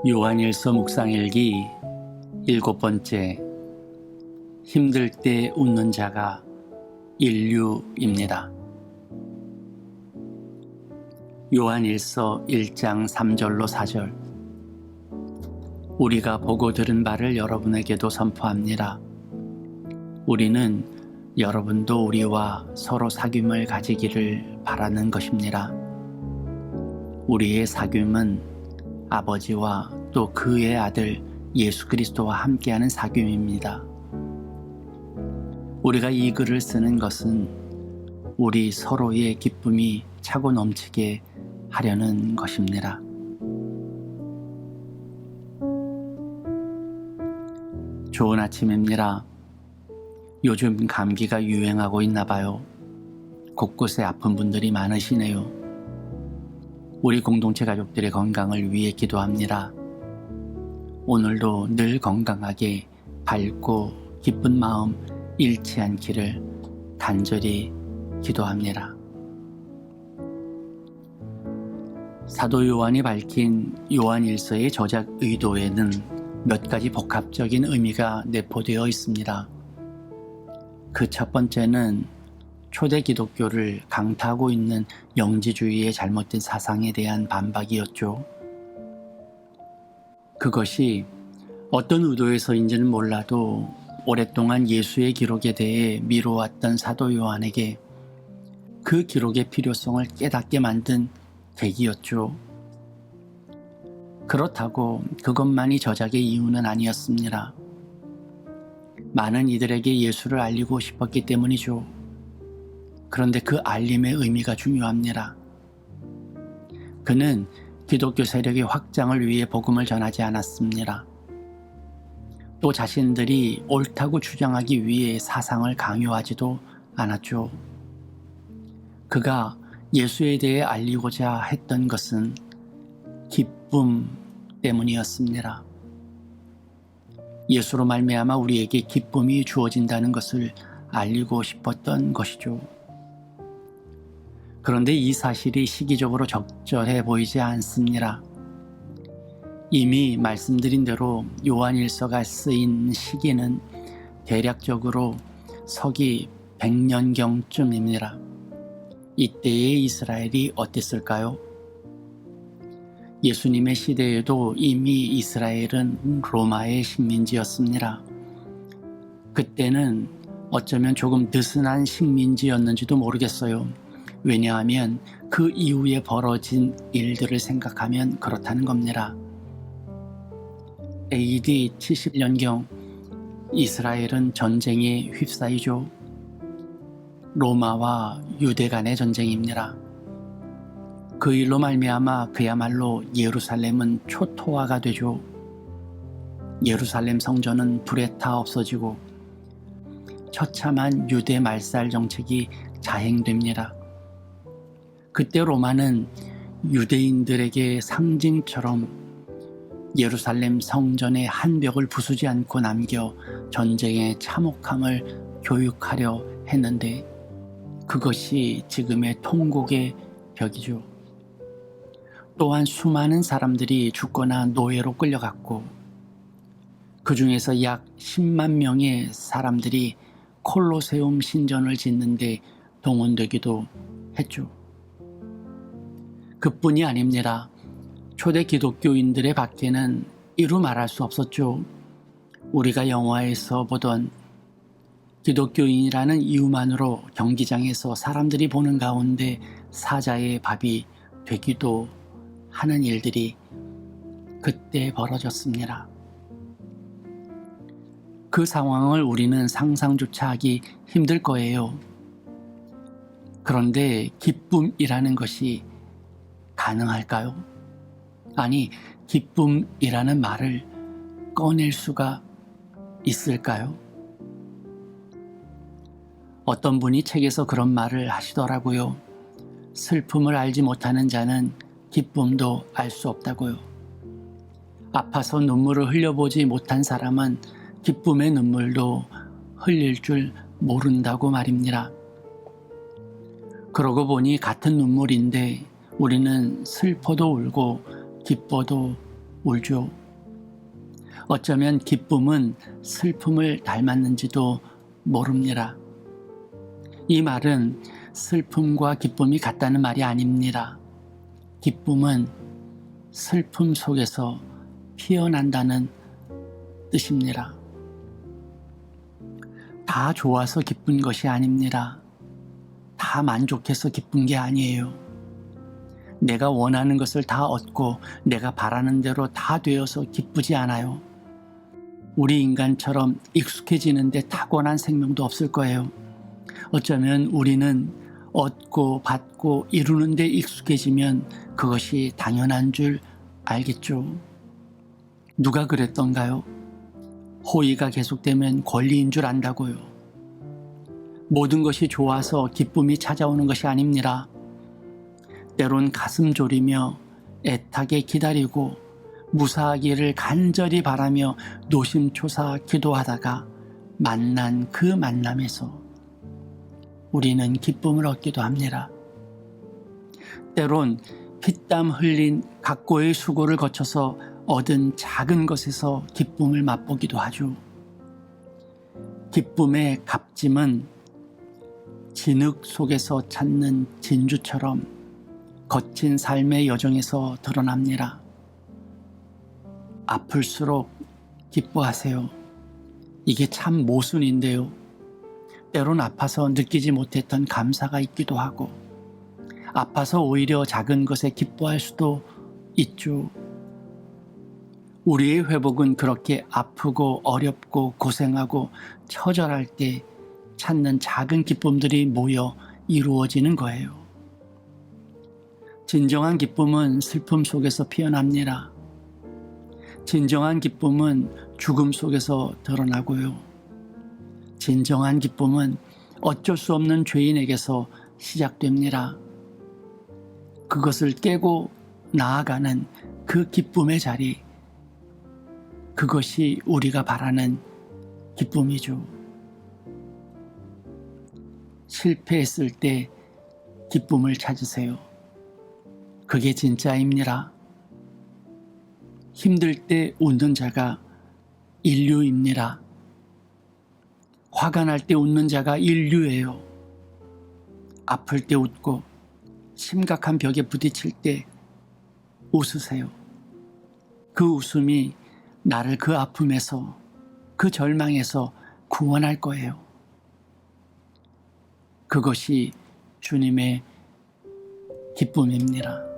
요한일서 묵상일기 7번째. 힘들 때 웃는 자가 인류입니다. 요한일서 1장 3절로 4절. 우리가 보고 들은 바를 여러분에게도 선포합니다. 우리는 여러분도 우리와 서로 사귐을 가지기를 바라는 것입니다. 우리의 사귐은 아버지와 또 그의 아들 예수 그리스도와 함께하는 사귐입니다. 우리가 이 글을 쓰는 것은 우리 서로의 기쁨이 차고 넘치게 하려는 것입니다. 좋은 아침입니다. 요즘 감기가 유행하고 있나 봐요. 곳곳에 아픈 분들이 많으시네요. 우리 공동체 가족들의 건강을 위해 기도합니다. 오늘도 늘 건강하게 밝고 기쁜 마음 잃지 않기를 간절히 기도합니다. 사도 요한이 밝힌 요한일서의 저작 의도에는 몇 가지 복합적인 의미가 내포되어 있습니다. 그 첫 번째는 초대 기독교를 강타하고 있는 영지주의의 잘못된 사상에 대한 반박이었죠. 그것이 어떤 의도에서인지는 몰라도 오랫동안 예수의 기록에 대해 미뤄왔던 사도 요한에게 그 기록의 필요성을 깨닫게 만든 계기였죠. 그렇다고 그것만이 저작의 이유는 아니었습니다. 많은 이들에게 예수를 알리고 싶었기 때문이죠. 그런데 그 알림의 의미가 중요합니다. 그는 기독교 세력의 확장을 위해 복음을 전하지 않았습니다. 또 자신들이 옳다고 주장하기 위해 사상을 강요하지도 않았죠. 그가 예수에 대해 알리고자 했던 것은 기쁨 때문이었습니다. 예수로 말미암아 우리에게 기쁨이 주어진다는 것을 알리고 싶었던 것이죠. 그런데 이 사실이 시기적으로 적절해 보이지 않습니다. 이미 말씀드린 대로 요한일서가 쓰인 시기는 대략적으로 서기 100년경쯤입니다. 이때의 이스라엘이 어땠을까요? 예수님의 시대에도 이미 이스라엘은 로마의 식민지였습니다. 그때는 어쩌면 조금 느슨한 식민지였는지도 모르겠어요. 왜냐하면 그 이후에 벌어진 일들을 생각하면 그렇다는 겁니다. AD 70년경 이스라엘은 전쟁에 휩싸이죠. 로마와 유대 간의 전쟁입니다. 그 일로 말미암아 그야말로 예루살렘은 초토화가 되죠. 예루살렘 성전은 불에 타 없어지고 처참한 유대 말살 정책이 자행됩니다. 그때 로마는 유대인들에게 상징처럼 예루살렘 성전의 한 벽을 부수지 않고 남겨 전쟁의 참혹함을 교육하려 했는데 그것이 지금의 통곡의 벽이죠. 또한 수많은 사람들이 죽거나 노예로 끌려갔고 그 중에서 약 10만 명의 사람들이 콜로세움 신전을 짓는 데 동원되기도 했죠. 그뿐이 아닙니다. 초대 기독교인들의 박해는 이루 말할 수 없었죠. 우리가 영화에서 보던 기독교인이라는 이유만으로 경기장에서 사람들이 보는 가운데 사자의 밥이 되기도 하는 일들이 그때 벌어졌습니다. 그 상황을 우리는 상상조차 하기 힘들 거예요. 그런데 기쁨이라는 것이 가능할까요? 아니, 기쁨이라는 말을 꺼낼 수가 있을까요? 어떤 분이 책에서 그런 말을 하시더라고요. 슬픔을 알지 못하는 자는 기쁨도 알 수 없다고요. 아파서 눈물을 흘려보지 못한 사람은 기쁨의 눈물도 흘릴 줄 모른다고 말입니다. 그러고 보니 같은 눈물인데 우리는 슬퍼도 울고 기뻐도 울죠. 어쩌면 기쁨은 슬픔을 닮았는지도 모릅니다. 이 말은 슬픔과 기쁨이 같다는 말이 아닙니다. 기쁨은 슬픔 속에서 피어난다는 뜻입니다. 다 좋아서 기쁜 것이 아닙니다. 다 만족해서 기쁜 게 아니에요. 내가 원하는 것을 다 얻고 내가 바라는 대로 다 되어서 기쁘지 않아요. 우리 인간처럼 익숙해지는데 타고난 생명도 없을 거예요. 어쩌면 우리는 얻고 받고 이루는 데 익숙해지면 그것이 당연한 줄 알겠죠. 누가 그랬던가요? 호의가 계속되면 권리인 줄 안다고요. 모든 것이 좋아서 기쁨이 찾아오는 것이 아닙니다. 때론 가슴 졸이며 애타게 기다리고 무사하기를 간절히 바라며 노심초사 기도하다가 만난 그 만남에서 우리는 기쁨을 얻기도 합니다. 때론 피땀 흘린 각고의 수고를 거쳐서 얻은 작은 것에서 기쁨을 맛보기도 하죠. 기쁨의 값짐은 진흙 속에서 찾는 진주처럼 거친 삶의 여정에서 드러납니다. 아플수록 기뻐하세요. 이게 참 모순인데요. 때론 아파서 느끼지 못했던 감사가 있기도 하고 아파서 오히려 작은 것에 기뻐할 수도 있죠. 우리의 회복은 그렇게 아프고 어렵고 고생하고 처절할 때 찾는 작은 기쁨들이 모여 이루어지는 거예요. 진정한 기쁨은 슬픔 속에서 피어납니다. 진정한 기쁨은 죽음 속에서 드러나고요. 진정한 기쁨은 어쩔 수 없는 죄인에게서 시작됩니다. 그것을 깨고 나아가는 그 기쁨의 자리, 그것이 우리가 바라는 기쁨이죠. 실패했을 때 기쁨을 찾으세요. 그게 진짜입니다. 힘들 때 웃는 자가 인류입니다. 화가 날 때 웃는 자가 인류예요. 아플 때 웃고 심각한 벽에 부딪힐 때 웃으세요. 그 웃음이 나를 그 아픔에서, 그 절망에서 구원할 거예요. 그것이 주님의 기쁨입니다.